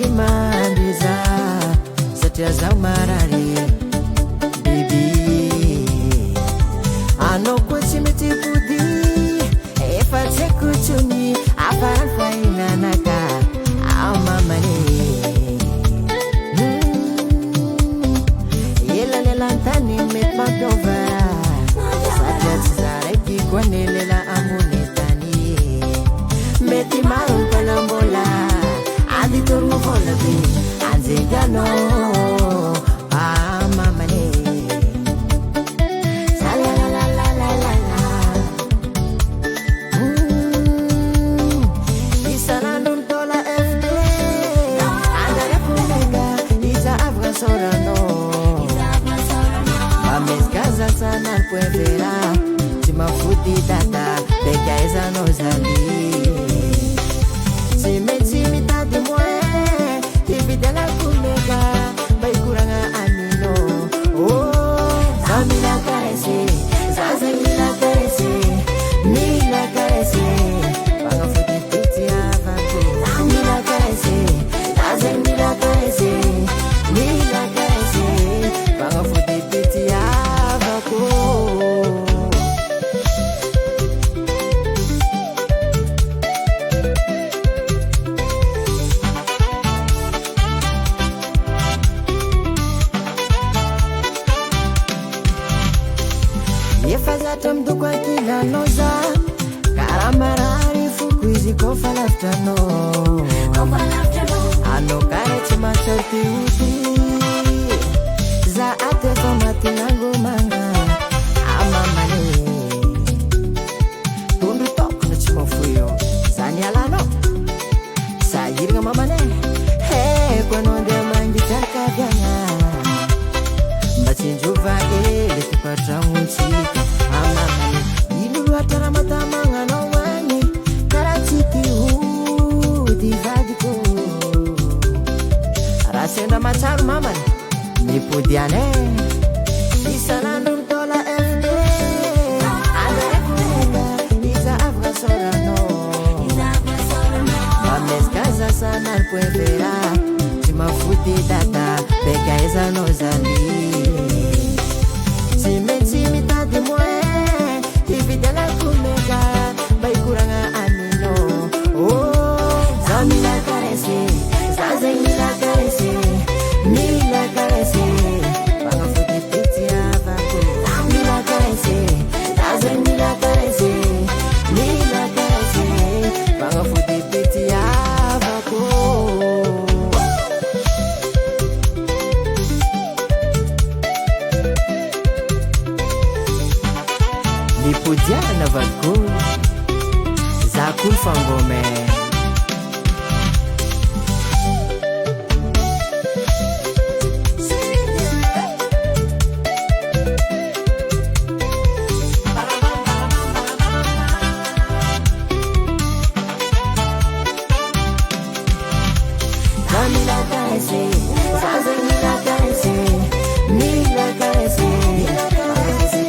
mandriza satria zaho marary biby anao koa tsy mety pody efa tsy kotsony afarany fahinanaka ao mamane elalelantany mety mampiova satria tsy zaraiky koa ny lela ambony tany mety maro ny mpanambola aditory vola be anjeganao mamane isanandro nitola fd andarekolega iza avaka soranao mamezikazasanany poevera tsy mafody data beka ezanao zany tsy metsy mitady moe hividiana kolega mba hikoragna anino za mila karese za zay mila karese mila karese fanafody pitsy avako mila karese za zay mila karese mila karese fanafody pitsy avako efa zatra midoko ankilanao za karaha marary foko izy koa fa lavitranao anao karaha tsy mahatsarty ody za aty efa matinangomagna amamane tondro tokony tsy mafoy eo zany alanao sahiragna mamane heko anao andeha mangitrarakaviagna mba tsinjova le tokatragnontsika amamane ino loatra raha matamagnanao agny karaha tsy ty vadiko raha sendra matsaro mamany mipody ane isanandro mitola fd andarekolega iza avaka soranao mamezikazasanany poevera tsy mafody data beka ezanao zany tsy metsy mitady moe hividiana kolega mba hikoragna anino za mila karese za zay mila karese mila karese fanafody pitsy avako mila karese za zay mila karese mila karese fanafody pitsy avako nipodiana vadiko za koly fangome mila karese za zay mila karese mila karese mila karese